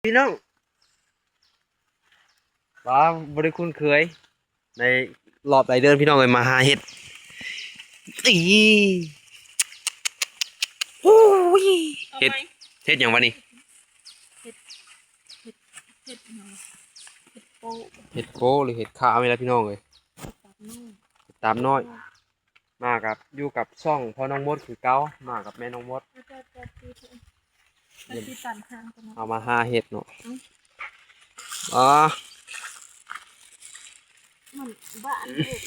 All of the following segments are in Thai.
พี่น้องว่าบริคุณเคยในรอบหลายเดือนพี่น้องเลยมาหาเห็ดอีโอ้ยเห็ดเห็ดอย่างวะนี่เห็ดเห็ดเห็ดหน่อยเห็ดโป๊ะเห็ดโก้หรือเห็ดขาวนี่แหละพี่น้องเลยเห็ดตับนุ่มตามน้อยมากับอยู่กับช่องพ่อน้องมดคือเก้ามากับแม่น้องมดจะตีตันข้างกันนะเอามาหาเห็ดเนาะอ๋อมันบ้านเห็ด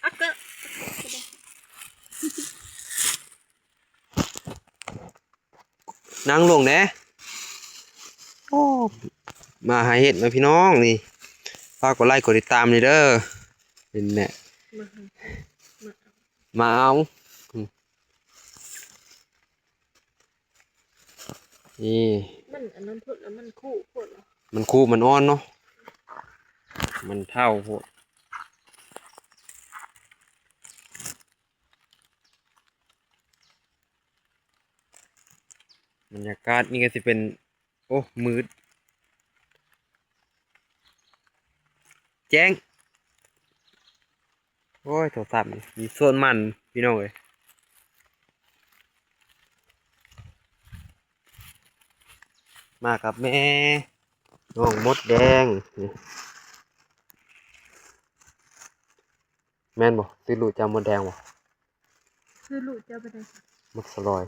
อ่ะก็นั่งลงแน่โอ้มาหาเห็ดมาพี่น้องนี่ฝากกดไลค์กดติดตามเลยเด้อเป็นแน่มามาเอานี่มันอันนั้นพูดแล้วมันคู่พูดเหรอมันคูมันอ่อนเนาะมันเท่าพวกบรรยากาศนี่ก็จะเป็นโอ้มืดแจ้งโอ้ยโทรศัพท์มีส่วนมันพี่น้องเอ้ยมากับแม่น้องมดแดงนี่แม่นบ่ซื้อลูกจามดแดงบ่คือลูกจะไปไหนมดสลอย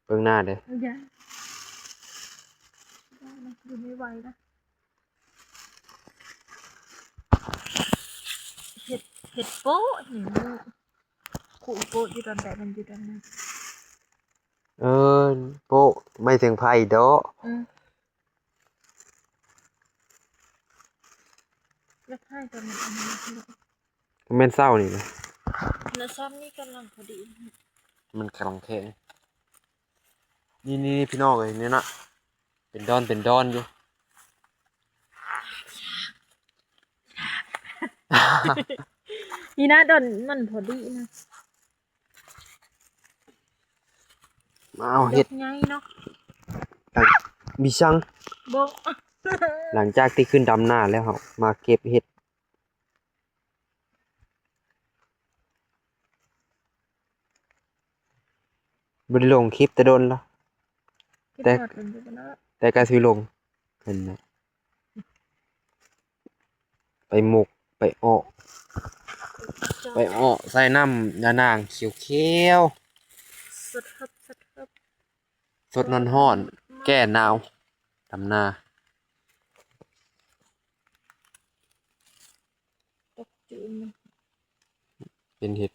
เบิ่งหน้าเด้ออย่าดูไม่ไหวนะเห็ดเห็ดโป๊ะเห็นลูกคู่โป๊ะอยู่ตอนแต่มันอยู่ตอนนั้นเออโป๊ะไม่ถึงไผ่ดอกแล้วให้ตอนนั้นอันนี้แม่นเศร้านี่นะ แล้วซ้ำนี่กำลังพอดี มันกำลังแข็งนี่พี่น้องเอ้ยนี่นะเป็นดอนอยู่ นี่นะดอนมันพอดีนะมาเอาเห็ดไงเนาะมีช่างบอก หลังจากที่ขึ้นดำหน้าแล้วครับมาเก็บเห็ดบริลงคลิปแต่โดนละแต่การซื้อลงเห็นไหมไปหมกไปออกใส่น้ำยานางเขียวสดครับสดนอนห้อนแก้หนาวดำหน้าตกจืดเป็นเห็ด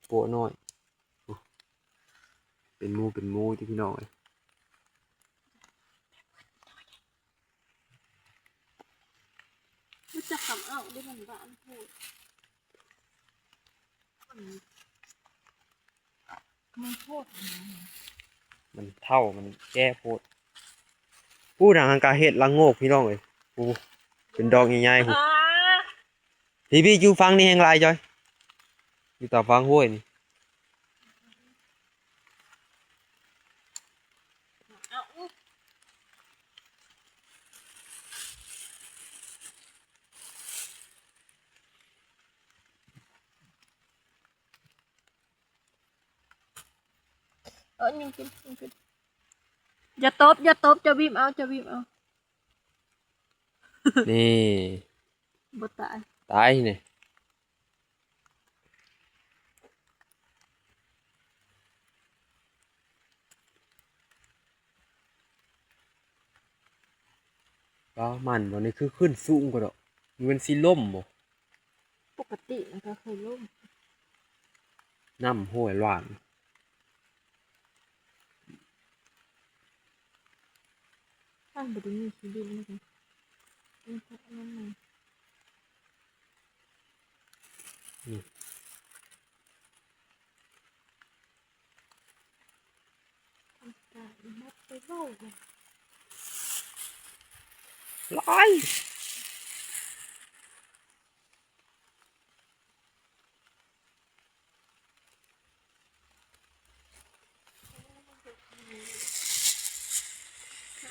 โปะน้อยเป็นมูที่พี่น้องเลยมันจะขับเอาด้วยมันบ้านพูดมันโทษมันเท่ามันแก้โพดผู้ทางการเห็ดละโงกพี่น้องเลยผู้เป็นดอกใหญ่ๆผู้พี่อยู่ฟังนี่แหงไรจอยอยู่ต่อฟังห้วยนี่ยังกินอย่าตบจะบีมเอานี่บ่ตายตายเนี่ยก็มันวันนี้คือขึ้นสูงกว่าดอกมันเป็นสีล่มบ่ปกติมันก็เคยล่มน้ำห้วยหวานตั้งบริมีชีวิตเลยมันก็นั่นเลยทำการมัดไปเล่าเลยร้อย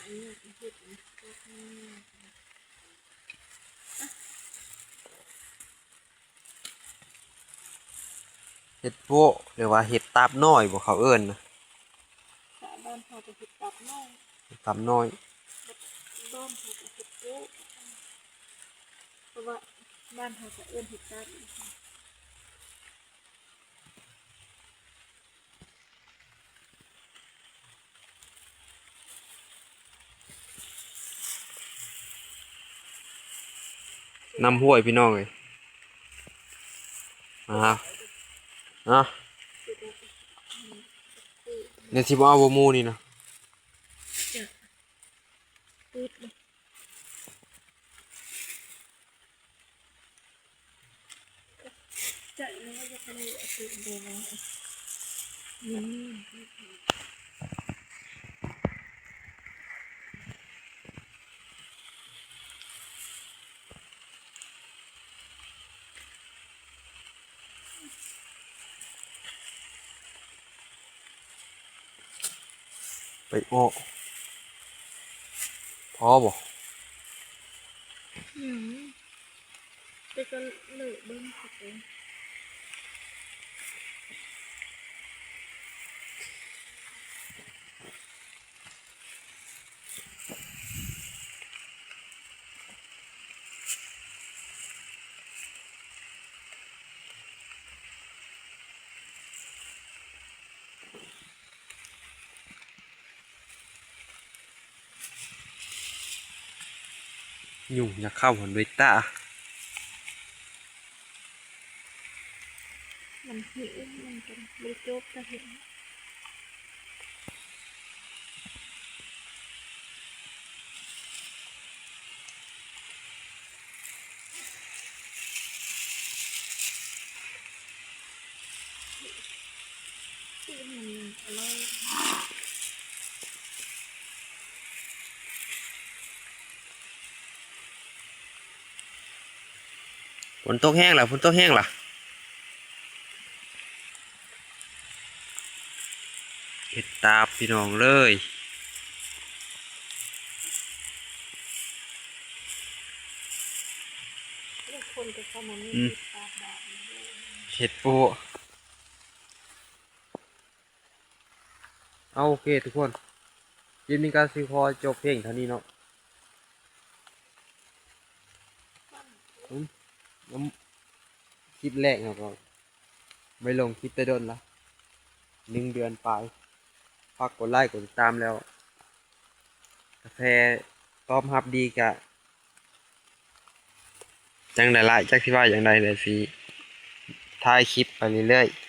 นี้เห็ดนะ เห็ดโพะหรือว่าเห็ดตาบน้อยบ่เขาเอิ้นนะ สาบ้านเขาจะเห็ดตับน้อย เห็ดตาบน้อย บ้านเขาจะเห็ดโป๊ะเพราะว่าบ้านเขาจะเอื้อนเห็ดตับ น้ำห้วยพี่น้องเอ้ยอ่ะเนี่ยสิบ่เอาบ่หมูนี่นะ จะปืดเลยจะแล้วก็จะทำอะไรปืดเดี๋ยวนะนี่ ไปโอ้พอบ่ แต่ก็เลิกเบิ้งสุดเลย ยุ่งอยากเข้าหันด้วยตา มันหิวมันเป็นบริโภคจะเห็นที่มันอะไร ฝนตกแห้งล่ะฝนตกแห้งล่ะเห็ดตาบพี่น้องเลย เรื่องคนจะเข้ามาไม่ อืม ติดตาบาด เห็ดโพะเอาโอเคทุกคนคลิปนี้ก็สิพอจบเพียงเท่านี้เนาะน้ำคลิปแรกเราก็ไม่ลงคลิปแต่โดนละ1 เดือนไปฝากกดไลค์กดติดตามแล้วกาแฟตอบรับดีกะจังได๋ละจักสิว่าอย่างใดเดี๋ยวสิถ่ายคลิปไปเรื่อยๆ